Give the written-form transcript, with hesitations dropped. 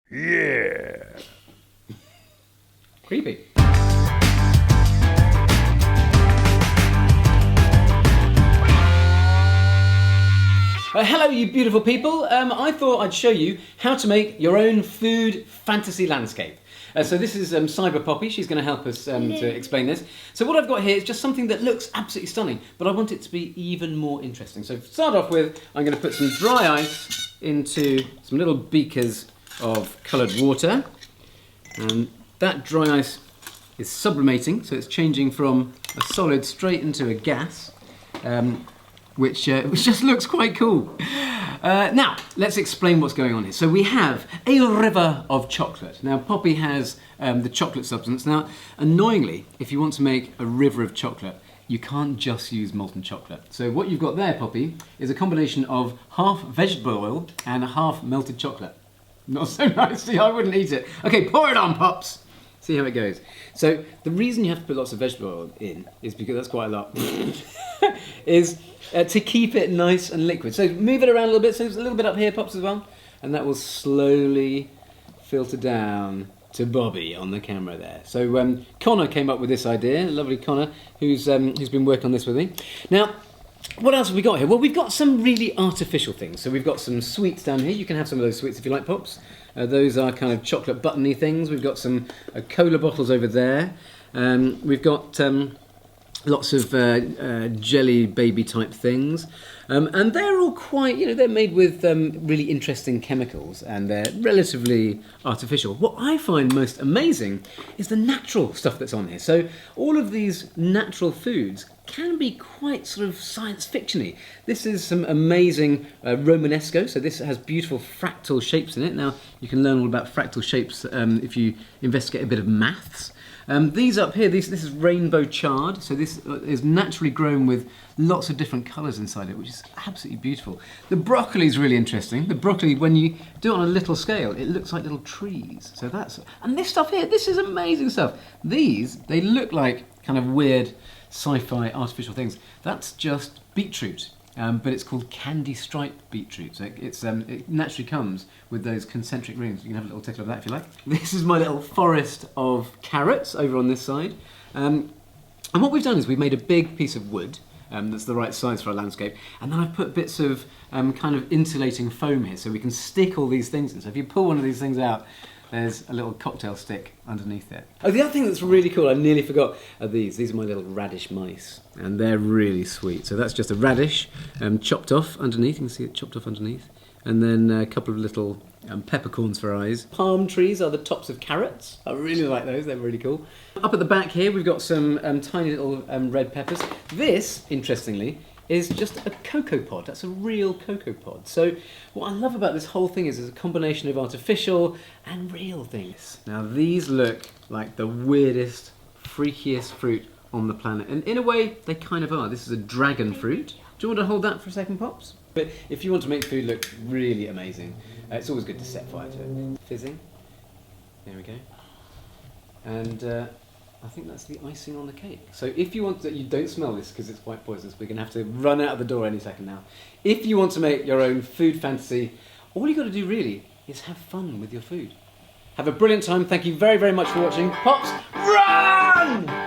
Yeah. Creepy. Hello you beautiful people, I thought I'd show you how to make your own food fantasy landscape. So this is Cyber Poppy, she's going to help us to explain this. So what I've got here is just something that looks absolutely stunning, but I want it to be even more interesting. So to start off with, I'm going to put some dry ice into some little beakers of coloured water. And that dry ice is sublimating, so it's changing from a solid straight into a gas. Which just looks quite cool. Now, let's explain what's going on here. So we have a river of chocolate. Now, Poppy has the chocolate substance. Now, annoyingly, if you want to make a river of chocolate, you can't just use molten chocolate. So what you've got there, Poppy, is a combination of half vegetable oil and half melted chocolate. Not so nice, see, I wouldn't eat it. Okay, pour it on, Pops. See how it goes. So the reason you have to put lots of vegetable oil in is because that's quite a lot. is to keep it nice and liquid. So move it around a little bit, so it's a little bit up here, Pops, as well. And that will slowly filter down to Bobby on the camera there. So Connor came up with this idea, lovely Connor, who's been working on this with me. Now, what else have we got here? Well, we've got some really artificial things. So we've got some sweets down here. You can have some of those sweets if you like, Pops. Those are kind of chocolate buttony things. We've got some cola bottles over there. We've got lots of jelly baby type things. And they're all quite, they're made with really interesting chemicals and they're relatively artificial. What I find most amazing is the natural stuff that's on here. So all of these natural foods can be quite sort of science fiction-y. This is some amazing Romanesco, so this has beautiful fractal shapes in it. Now, you can learn all about fractal shapes if you investigate a bit of maths. These up here, this is rainbow chard, so this is naturally grown with lots of different colours inside it, which is absolutely beautiful. The broccoli is really interesting. The broccoli, when you do it on a little scale, it looks like little trees. So and this stuff here, this is amazing stuff. These, they look like kind of weird sci-fi artificial things. That's just beetroot, but it's called candy striped beetroot. So it naturally comes with those concentric rings. You can have a little tickle of that if you like. This is my little forest of carrots over on this side. And what we've done is we've made a big piece of wood that's the right size for our landscape, and then I've put bits of kind of insulating foam here so we can stick all these things in. So if you pull one of these things out, there's a little cocktail stick underneath it. Oh, the other thing that's really cool, I nearly forgot, are these. These are my little radish mice, and they're really sweet. So that's just a radish chopped off underneath. You can see it chopped off underneath. And then a couple of little peppercorns for eyes. Palm trees are the tops of carrots. I really like those, they're really cool. Up at the back here, we've got some tiny little red peppers. This, interestingly, is just a cocoa pod. That's a real cocoa pod. So what I love about this whole thing is it's a combination of artificial and real things. Now these look like the weirdest, freakiest fruit on the planet. And in a way, they kind of are. This is a dragon fruit. Do you want to hold that for a second, Pops? But if you want to make food look really amazing, it's always good to set fire to it. Fizzing. There we go. And I think that's the icing on the cake. So if you want to, you don't smell this because it's quite poisonous, we're going to have to run out of the door any second now. If you want to make your own food fantasy, all you've got to do really is have fun with your food. Have a brilliant time. Thank you very, very much for watching. Pops, run!